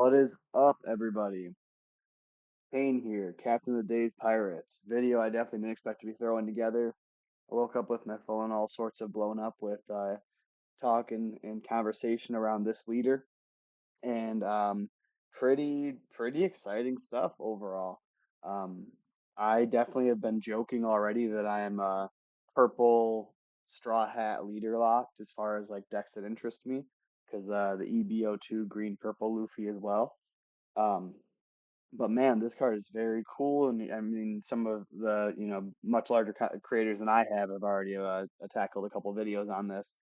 What is up, everybody? Kane here, Captain of the Day's Pirates. Video I definitely didn't expect to be throwing together. I woke up with my phone all sorts of blown up with talk and conversation around this leader, and pretty exciting stuff overall. Um, I definitely have been joking already that I am purple straw hat leader locked as far as like decks that interest me, because the EBO2 green purple Luffy as well. Um, but man, this card is very cool, and I mean, some of the much larger creators than I have already tackled a couple videos on this.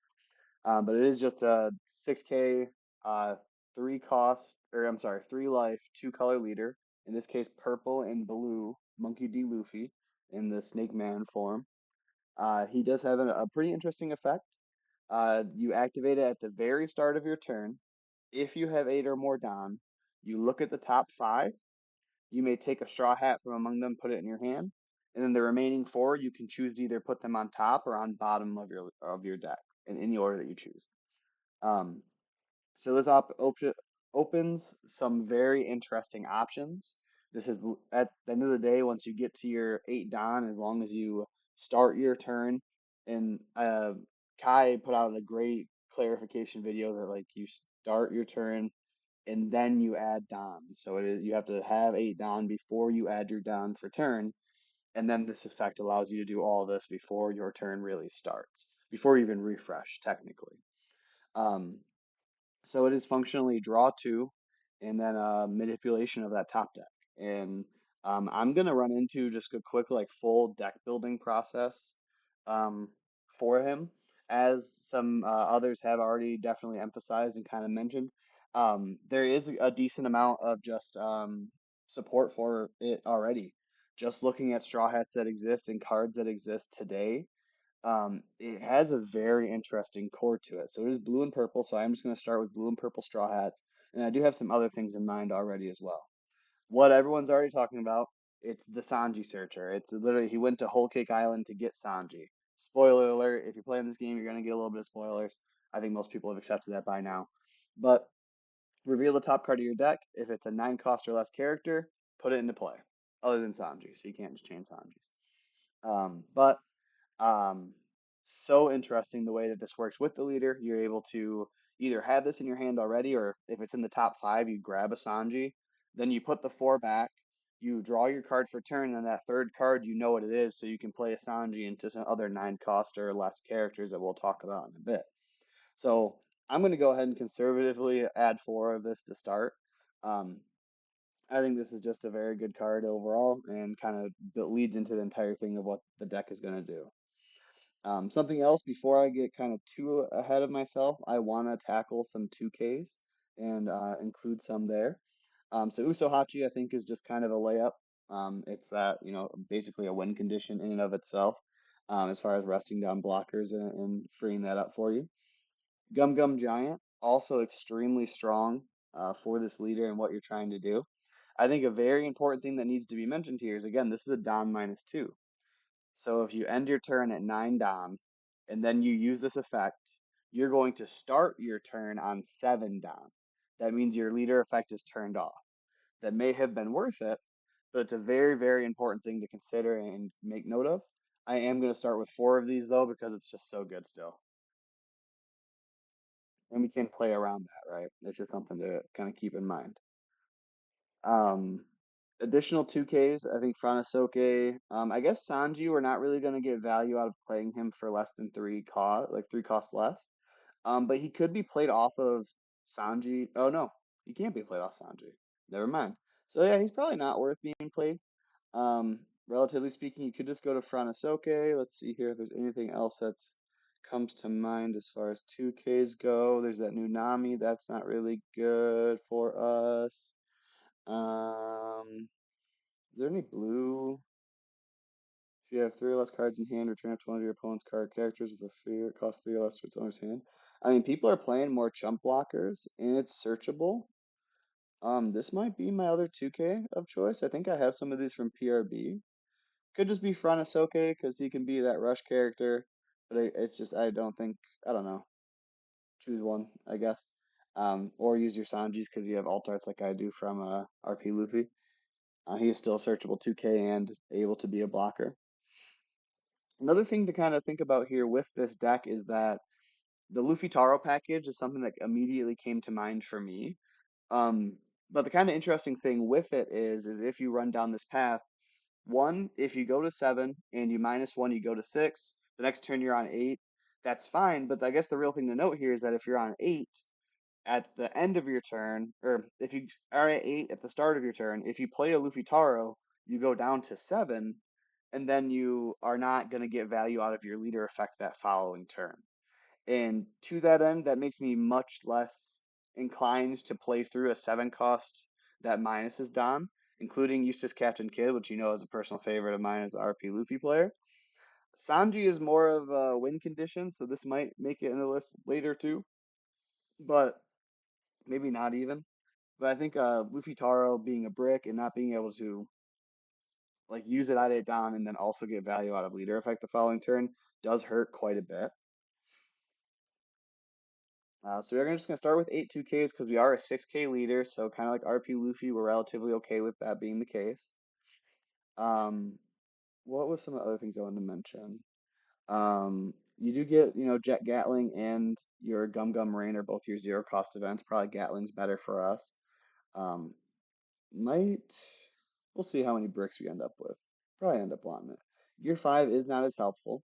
But it is just a 6K, uh, three cost, or I'm sorry, three life, two color leader. In this case, purple and blue Monkey D. Luffy in the Snake Man form. He does have a pretty interesting effect. You activate it at the very start of your turn. If you have eight or more Don, you look at the top five. You may take a straw hat from among them, put it in your hand, and then the remaining four you can choose to either put them on top or on bottom of your deck in any order that you choose. Um, so this opens some very interesting options. This is at the end of the day, once you get to your eight Don, as long as you start your turn, and Kai put out a great clarification video that like you start your turn and then you add Don. So it is you have to have eight Don before you add your Don for turn, and then this effect allows you to do all this before your turn really starts, before you even refresh technically. Um, so it is functionally draw two, and then manipulation of that top deck. And I'm gonna run into just a quick like full deck building process um, for him, as some others have already definitely emphasized and kind of mentioned. There is a decent amount of just support for it already. Just looking at straw hats that exist and cards that exist today, it has a very interesting core to it. So it is blue and purple. So I'm just going to start with blue and purple straw hats, and I do have some other things in mind already as well. What everyone's already talking about, it's the Sanji searcher. It's literally he went to Whole Cake Island to get Sanji. Spoiler alert, if you're playing this game, you're going to get a little bit of spoilers. I think most people have accepted that by now. But reveal the top card of your deck. If it's a 9 cost or less character, put it into play. Other than Sanji, so you can't just chain Sanji's. But um, so interesting the way that this works with the leader. You're able to either have this in your hand already, or if it's in the top five, you grab a Sanji, then you put the four back, you draw your card for turn, and that third card, you know what it is, so you can play a Sanji into some other 9 cost or less characters that we'll talk about in a bit. So I'm going to go ahead and conservatively add four of this to start. Um, I think this is just a very good card overall, and kind of leads into the entire thing of what the deck is going to do. Something else before I get kind of too ahead of myself, I want to tackle some 2Ks and include some there. So Usohachi, I think, is just kind of a layup. It's that, basically a win condition in and of itself, as far as resting down blockers and freeing that up for you. Gum Gum Giant, also extremely strong for this leader and what you're trying to do. I think a very important thing that needs to be mentioned here is, again, this is a Don -2. So if you end your turn at 9 Dom and then you use this effect, you're going to start your turn on 7 Dom. That means your leader effect is turned off. That may have been worth it, but it's a very, very important thing to consider and make note of. I am going to start with four of these though, because it's just so good still. And we can play around that, right? It's just something to kind of keep in mind. Um, Additional 2Ks, I think Franasoke. I guess Sanji, we're not really going to get value out of playing him for less than three cost, like three cost less. But he could be played off of Sanji. Oh no, he can't be played off Sanji. Never mind. So yeah, he's probably not worth being played. Relatively speaking, you could just go to Franasoke. Let's see here if there's anything else that's comes to mind as far as 2Ks go. There's that new Nami. That's not really good for us. Is there any blue? If you have three or less cards in hand, return up to one of your opponent's card characters with a three, cost three or less to its owner's hand. I mean, people are playing more chump blockers, and it's searchable. This might be my other 2K of choice. I think I have some of these from PRB. Could just be Franasoke because he can be that rush character, but it's just I don't know. Choose one, I guess. or use your Sanjis because you have alt arts like I do from RP Luffy. He is still searchable 2K and able to be a blocker. Another thing to kind of think about here with this deck is that the Luffy Taro package is something that immediately came to mind for me. Um, but the kind of interesting thing with it is if you run down this path, one, if you go to 7 and you -1, you go to 6, the next turn you're on 8, that's fine. But I guess the real thing to note here is that if you're on 8 at the end of your turn, or if you are at 8 at the start of your turn, if you play a Luffy Taro, you go down to 7, and then you are not going to get value out of your leader effect that following turn. And to that end, that makes me much less inclined to play through a 7 cost that minuses Dom, including Eustace Captain Kidd, which you know is a personal favorite of mine as an RP Luffy player. Sanji is more of a win condition, so this might make it in the list later too, but maybe not even. But I think Luffy Taro being a brick and not being able to like use it out of Dom and then also get value out of leader effect the following turn does hurt quite a bit. So we're just going to start with 8 2Ks because we are a 6K leader, so kind of like RP Luffy, we're relatively okay with that being the case. Um, what was some other things I wanted to mention? You do get, Jet Gatling and your Gum Gum Rain are both your zero cost events. Probably Gatling's better for us. Um, might we'll see how many bricks we end up with. Probably end up wanting it. Gear 5 is not as helpful.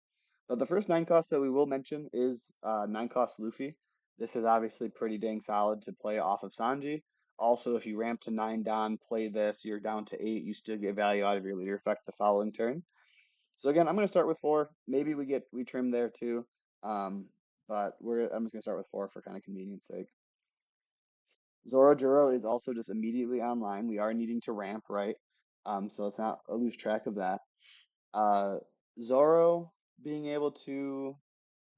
But the first 9 cost that we will mention is 9 cost Luffy. This is obviously pretty dang solid to play off of Sanji. Also, if you ramp to 9 Don, play this, you're down to 8, you still get value out of your leader effect the following turn. So again, I'm going to start with 4. Maybe we trim there too. Um, but I'm just going to start with 4 for kind of convenience sake. Zoro is also just immediately online. We are needing to ramp, right? So let's not lose track of that. Uh, Zoro being able to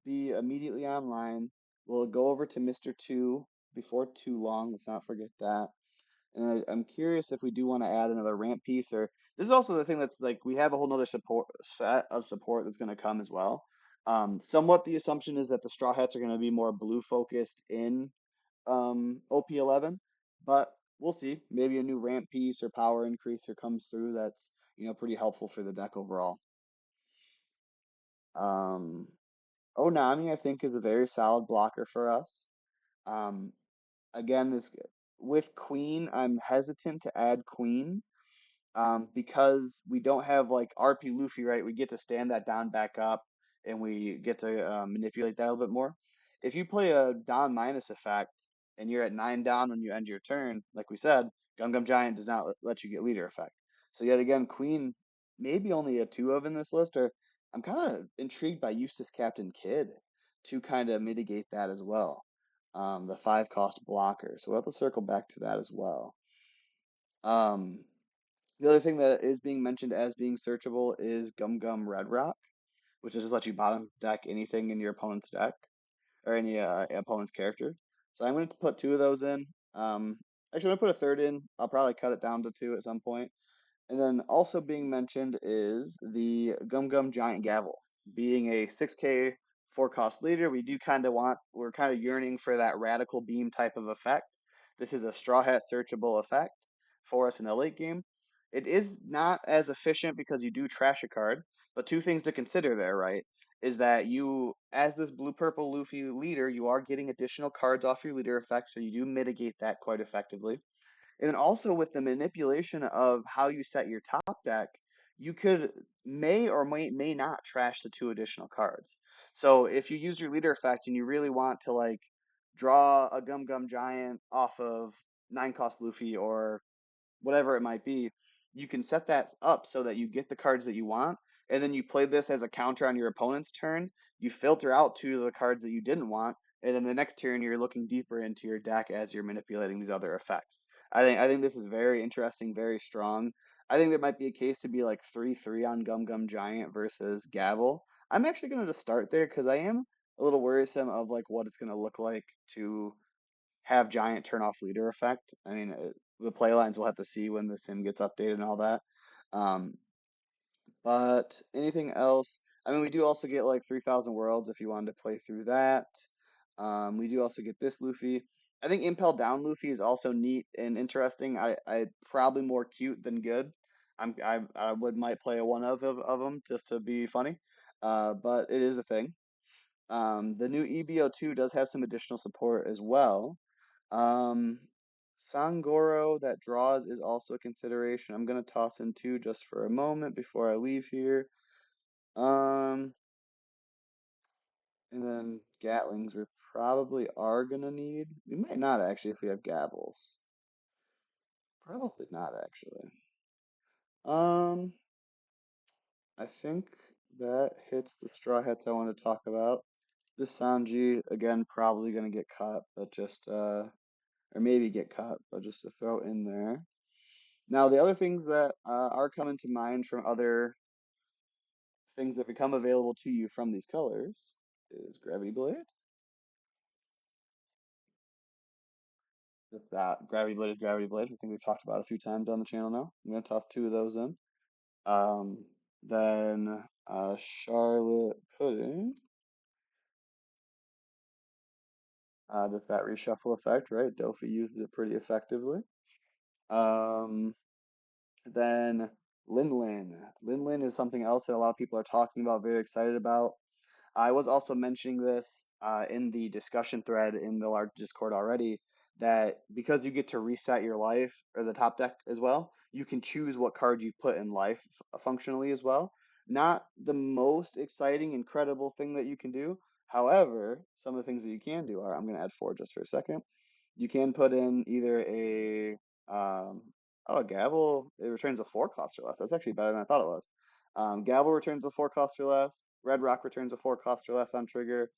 be immediately online. We'll go over to Mr. 2 before too long. Let's not forget that. And I'm curious if we do want to add another ramp piece, or this is also the thing that's like we have a whole nother support set of support that's going to come as well. Somewhat the assumption is that the Straw Hats are going to be more blue focused in OP11, but we'll see. Maybe a new ramp piece or power increaser comes through that's pretty helpful for the deck overall. Um, Onami, I think, is a very solid blocker for us. Um, again, this with Queen, I'm hesitant to add Queen because we don't have like RP Luffy, right? We get to stand that down back up and we get to manipulate that a little bit more. If you play a down minus effect and you're at 9 down when you end your turn, like we said, Gum Gum Giant does not let you get leader effect. So yet again, Queen maybe only a 2 of in this list, or I'm kind of intrigued by Eustace Captain Kidd to kind of mitigate that as well. The 5 cost blocker. So we'll have to circle back to that as well. Um, the other thing that is being mentioned as being searchable is Gum Gum Red Rock, which is just let you bottom deck anything in your opponent's deck or any opponent's character. So I'm going to put 2 of those in. Actually, I'm going to put a third in. I'll probably cut it down to 2 at some point. And then also being mentioned is the Gum Gum Giant Gavel. Being a 6K 4 cost leader, we're kind of yearning for that radical beam type of effect. This is a Straw Hat searchable effect for us in the late game. It is not as efficient because you do trash a card, but 2 things to consider there, right? Is that you, as this blue purple Luffy leader, you are getting additional cards off your leader effect, so you do mitigate that quite effectively. And then also with the manipulation of how you set your top deck, you may or may not trash the 2 additional cards. So if you use your leader effect and you really want to like draw a Gum Gum Giant off of 9 cost Luffy or whatever it might be, you can set that up so that you get the cards that you want, and then you play this as a counter on your opponent's turn. You filter out 2 of the cards that you didn't want, and then the next turn you're looking deeper into your deck as you're manipulating these other effects. I think this is very interesting, very strong. I think there might be a case to be like 3-3 on Gum Gum Giant versus Gavel. I'm actually going to just start there because I am a little worrisome of like what it's going to look like to have Giant turn off leader effect. I mean, the play lines we'll have to see when the sim gets updated and all that. Um, but anything else? I mean, we do also get like 3,000 worlds if you wanted to play through that. We do also get this Luffy. I think Impel Down Luffy is also neat and interesting. I probably more cute than good. I would might play a one of them just to be funny. But it is a thing. The new EBO2 does have some additional support as well. Um, Sangoro that draws is also a consideration. I'm gonna toss in two just for a moment before I leave here. Um, and then Gatlings we probably are gonna need. We might not actually if we have Gavels. Probably not actually. Um, I think that hits the straw hats I want to talk about. This Sanji again probably gonna get cut, but just or maybe get cut, but just to throw in there. Now the other things that are coming to mind from other things that become available to you from these colors is Gravity Blade. Just that Gravity Blade is Gravity Blade. I think we've talked about it a few times on the channel now. I'm gonna toss two of those in. Um, then Charlotte Pudding. Just that reshuffle effect, right? Dofi used it pretty effectively. Um, then Linlin. Linlin is something else that a lot of people are talking about, very excited about. I was also mentioning this in the discussion thread in the large Discord already, that because you get to reset your life or the top deck as well, you can choose what card you put in life functionally as well. Not the most exciting, incredible thing that you can do. However, some of the things that you can do are, I'm going to add four just for a second. You can put in either a gavel, it returns a four cost or less. That's actually better than I thought it was. Gavel returns a four cost or less. Red Rock returns a four cost or less on trigger.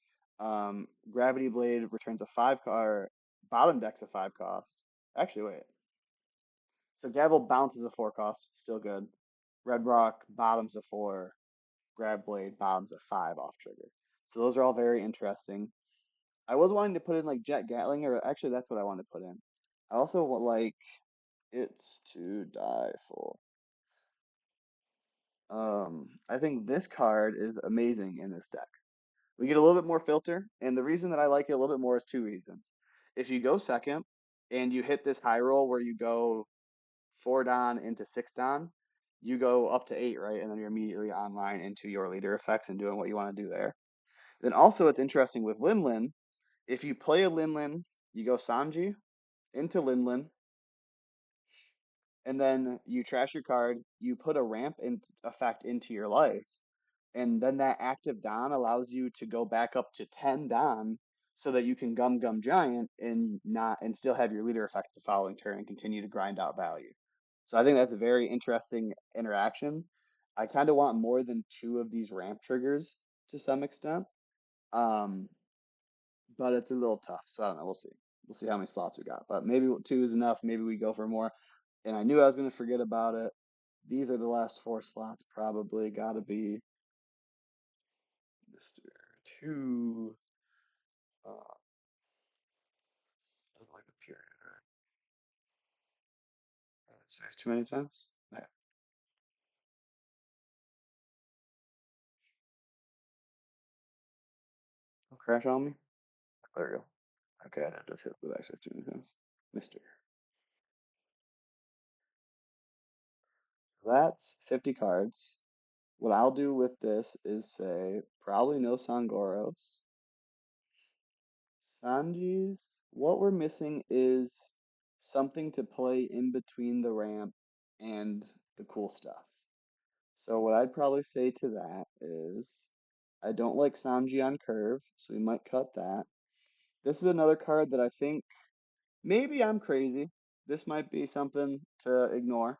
Gravity Blade returns a five or bottom deck's a five cost. Actually, wait. So Gavel bounces a four cost, still good. Red Rock bottoms a four. Grab Blade bottoms a five off trigger. So those are all very interesting. I was wanting to put in like Jet Gatling, or actually that's what I wanted to put in. I also like It's to Die For. I think this card is amazing in this deck. We get a little bit more filter, and the reason that I like it a little bit more is two reasons. If you go second and you hit this high roll where you go four Don into six Don, you go up to eight, right? And then you're immediately online into your leader effects and doing what you want to do there. Then also it's interesting with Linlin, if you play a Linlin, you go Sanji into Linlin, and then you trash your card, you put a ramp in effect into your life, and then that active Don allows you to go back up to 10 Don so that you can Gum Gum Giant and still have your leader effect the following turn and continue to grind out value. So I think that's a very interesting interaction. I kind of want more than two of these ramp triggers to some extent. Um, but it's a little tough. So I don't know. We'll see. We'll see how many slots we got. But maybe two is enough. Maybe we go for more. And I knew I was going to forget about it. These are the last four slots, probably. Got to be Mr. Two. Doesn't like the period, right? It's too many times. Okay. Don't crash on me. There we go. Okay, I just hit the backspace too many times. Mr. So that's 50 cards. What I'll do with this is say probably no Sangoros. Sanjis. What we're missing is something to play in between the ramp and the cool stuff. So what I'd probably say to that is I don't like Sanji on curve, so we might cut that. This is another card that I think maybe I'm crazy. This might be something to ignore.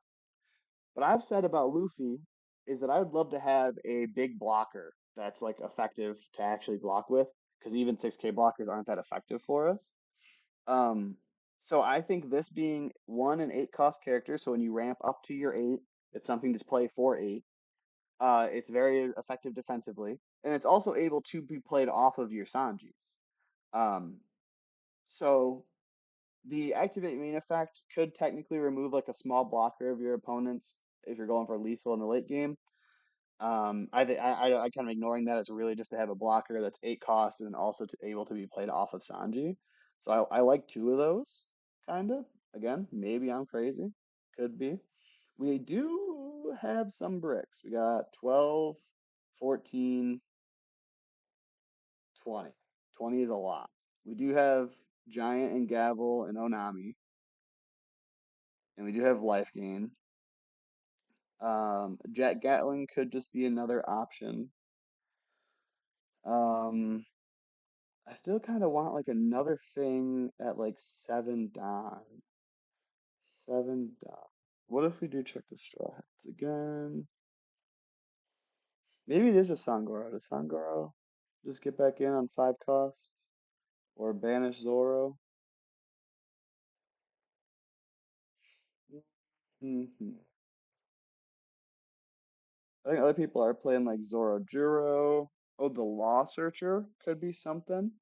What I've said about Luffy is that I would love to have a big blocker that's like effective to actually block with, because even 6K blockers aren't that effective for us. Um, so I think this being one and eight cost character, so when you ramp up to your eight, it's something to play for eight. It's very effective defensively, and it's also able to be played off of your Sanjis. Um, so the activate main effect could technically remove like a small blocker of your opponent's if you're going for lethal in the late game. I kind of ignoring that. It's really just to have a blocker that's eight cost and also able to be played off of Sanji. So I like two of those, kind of. Again, maybe I'm crazy. Could be. We do have some bricks. We got 12, 14, 20. 20 is a lot. We do have Giant and Gavel and Onami, and we do have Life Gain. Jet Gatling could just be another option. Um, I still kind of want like another thing at like 7 Don. 7 Don. What if we do check the Straw Hats again? Maybe it is a Sangoro. Does Sangoro just get back in on 5 cost? Or banish Zoro? Hmm. I think other people are playing like Zoro Juro. Oh, the Law Searcher could be something.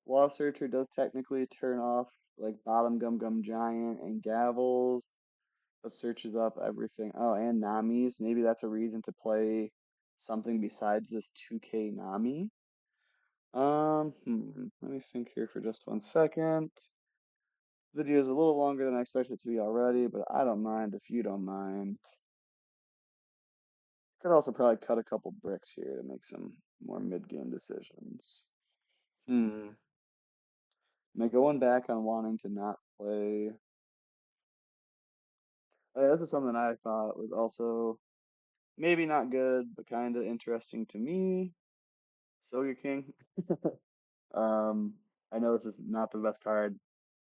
Law Searcher does technically turn off like Bottom Gum Gum Giant and Gavels, but searches up everything. Oh, and Nami's. Maybe that's a reason to play something besides this 2K Nami. Let me think here for just 1 second. Video is a little longer than I expected it to be already, but I don't mind if you don't mind. Could also probably cut a couple bricks here to make some more mid-game decisions. Hmm. Am I going back on wanting to not play? This is something I thought was also maybe not good, but kind of interesting to me. Soga King. Um, I know this is not the best card,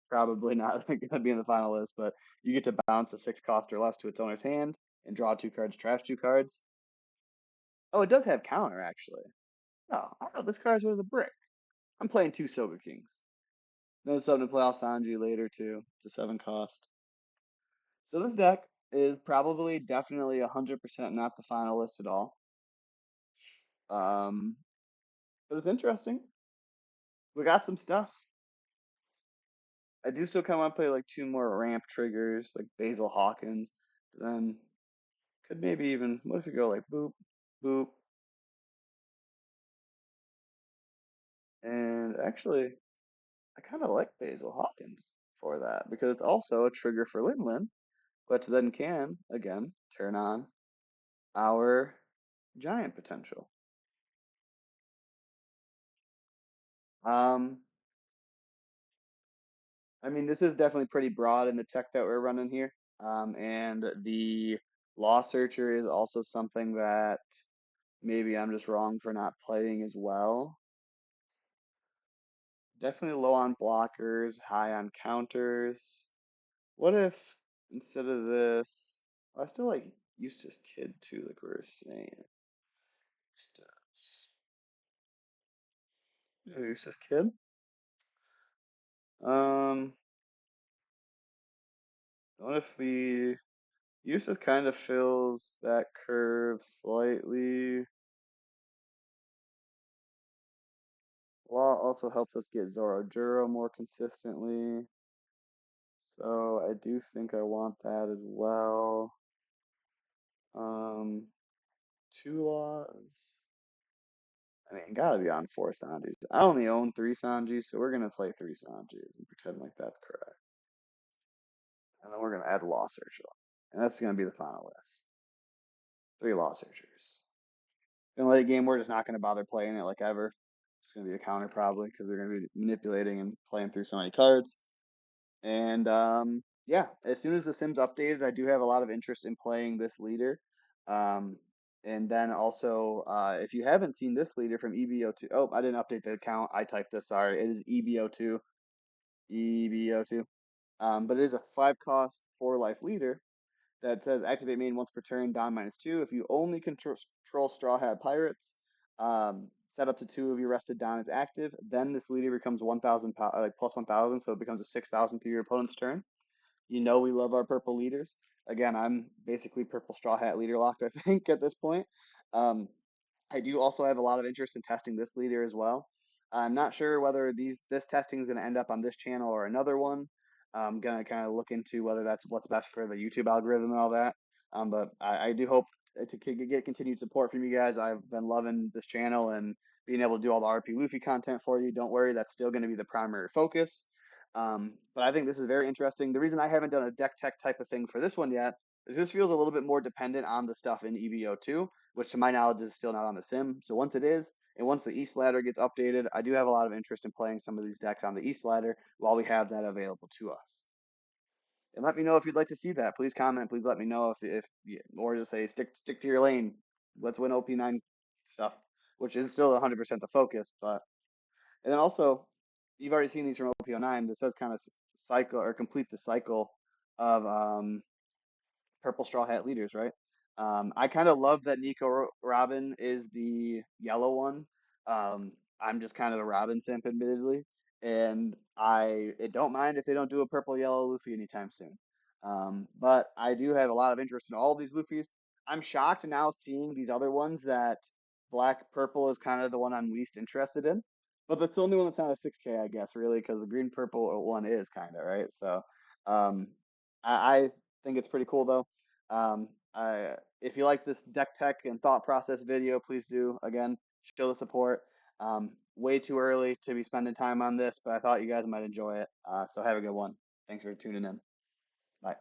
probably not going to be in the final list, but you get to bounce a 6 cost or less to its owner's hand and draw 2 cards, trash 2 cards. Oh, it does have counter actually. Oh, I thought this card was a brick. I'm playing 2 Soga Kings. Then something to play off Sanji later too. It's a 7 cost. So this deck is probably definitely 100% not the finalist at all. Um, but it's interesting. We got some stuff. I do still kind of want to play like 2 more ramp triggers, like Basil Hawkins. But then could maybe even, what if we go like boop, boop, and actually I kind of like Basil Hawkins for that because it's also a trigger for Lin Lin, but then can again turn on our giant potential. Um, I mean, this is definitely pretty broad in the tech that we're running here. And the Law Searcher is also something that maybe I'm just wrong for not playing as well. Definitely low on blockers, high on counters. What if instead of this, I still like Eustace Kid too, like we were saying. Eustace, Eustace Kid. Um, what if we Eustace kind of fills that curve slightly. Law also helps us get Zoro Juro more consistently. So I do think I want that as well. Um, 2 laws. I mean, gotta be on 4 Sanjis. I only own 3 Sanjis, so we're gonna play 3 Sanjis and pretend like that's correct. And then we're gonna add Law Searcher. And that's gonna be the final list. 3 Law Searchers. In late game, we're just not gonna bother playing it like ever. It's gonna be a counter probably because we're gonna be manipulating and playing through so many cards. And yeah, as soon as the Sims updated, I do have a lot of interest in playing this leader. Um, and then also, if you haven't seen this leader from EBO2, oh, I didn't update the account. I typed this, sorry. It is EBO2, EBO2. But it is a 5 cost, 4 life leader that says activate main once per turn, down -2. If you only control Straw Hat Pirates, set up to 2 of your rested down is active. Then this leader becomes 1,000, like plus 1,000, so it becomes a 6,000 through your opponent's turn. You know we love our purple leaders. Again, I'm basically purple Straw Hat leader locked, I think, at this point. Um, I do also have a lot of interest in testing this leader as well. I'm not sure whether this testing is going to end up on this channel or another one. I'm going to kind of look into whether that's what's best for the YouTube algorithm and all that. But I do hope to get continued support from you guys. I've been loving this channel and being able to do all the RP Luffy content for you. Don't worry, that's still going to be the primary focus. But I think this is very interesting. The reason I haven't done a deck tech type of thing for this one yet is this feels a little bit more dependent on the stuff in EVO2, which to my knowledge is still not on the sim. So once it is, and once the East ladder gets updated, I do have a lot of interest in playing some of these decks on the East ladder while we have that available to us. And let me know if you'd like to see that. Please comment. Please let me know or just say stick to your lane. Let's win OP9 stuff, which is still 100% the focus. But and then also, you've already seen these from OP09. This does kind of cycle or complete the cycle of purple straw hat leaders, right? I kind of love that Nico Robin is the yellow one. I'm just kind of a Robin simp, admittedly, and I don't mind if they don't do a purple yellow Luffy anytime soon. But I do have a lot of interest in all of these Luffys. I'm shocked now seeing these other ones that black purple is kind of the one I'm least interested in. But that's the only one that's not a 6K, I guess, really, because the green purple one is kind of right. So um, I think it's pretty cool though. If you like this deck tech and thought process video, please do again show the support. Way too early to be spending time on this, but I thought you guys might enjoy it. So have a good one. Thanks for tuning in. Bye.